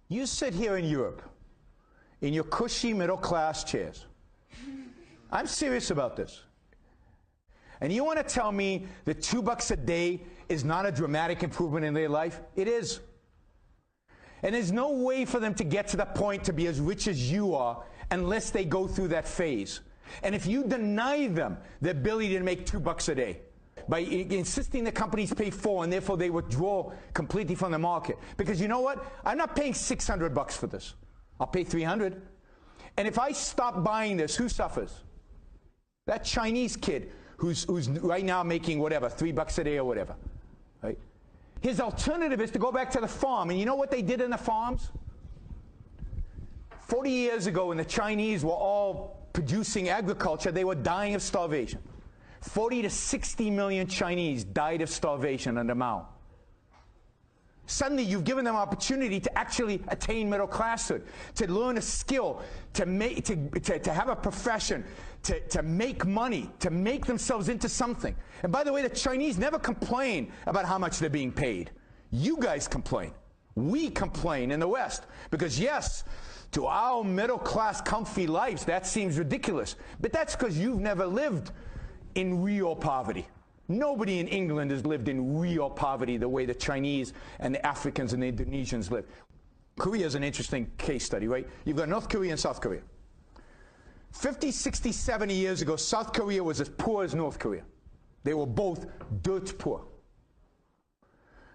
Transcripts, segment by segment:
You sit here in Europe in your cushy middle-class chairs. I'm serious about this. And you want to tell me that $2 a day is not a dramatic improvement in their life? It is. And there's no way for them to get to the point to be as rich as you are unless they go through that phase. And if you deny them the ability to make $2 a day by insisting the companies pay $4 and therefore they withdraw completely from the market, because you know what? I'm not paying $600 for this. I'll pay $300. And if I stop buying this, who suffers? That Chinese kid who's right now making whatever, $3 a day or whatever, right? His alternative is to go back to the farm. And you know what they did in the farms? 40 years ago, when the Chinese were all producing agriculture, they were dying of starvation. 40 to 60 million Chinese died of starvation under Mao. Suddenly, you've given them opportunity to actually attain middle classhood, to learn a skill, to have a profession, to make money, to make themselves into something. And by the way, the Chinese never complain about how much they're being paid. You guys complain. We complain in the West. Because yes, to our middle class comfy lives, that seems ridiculous. But that's because you've never lived in real poverty. Nobody in England has lived in real poverty the way the Chinese and the Africans and the Indonesians live. Korea is an interesting case study, right? You've got North Korea and South Korea. 50, 60, 70 years ago, South Korea was as poor as North Korea. They were both dirt poor.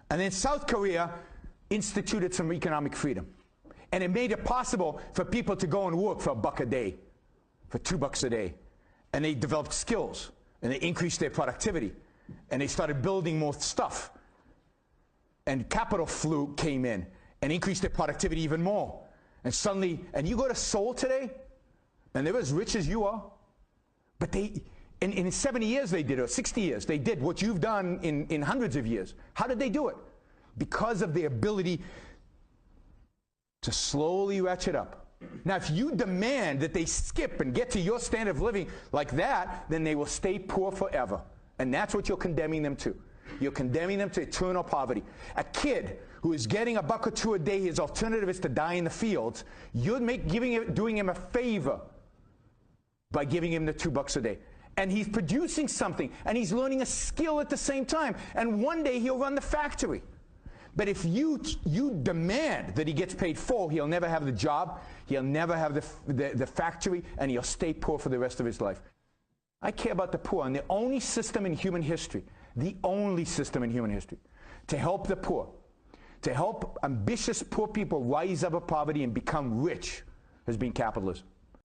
And then South Korea instituted some economic freedom. And it made it possible for people to go and work for $1 a day, for $2 a day. And they developed skills. And they increased their productivity. And they started building more stuff. And capital came in and increased their productivity even more. And suddenly, and you go to Seoul today, and they're as rich as you are. But they, in 70 years they did, or 60 years, they did what you've done in hundreds of years. How did they do it? Because of the ability to slowly ratchet up. Now, if you demand that they skip and get to your standard of living like that, then they will stay poor forever. And that's what you're condemning them to. You're condemning them to eternal poverty. A kid who is getting $1 or $2 a day, his alternative is to die in the fields. You're doing him a favor by giving him the $2 a day. And he's producing something, and he's learning a skill at the same time. And one day he'll run the factory. But if you demand that he gets paid full, he'll never have the job, he'll never have the factory, and he'll stay poor for the rest of his life. I care about the poor, and the only system in human history to help the poor, to help ambitious poor people rise out of poverty and become rich has been capitalism.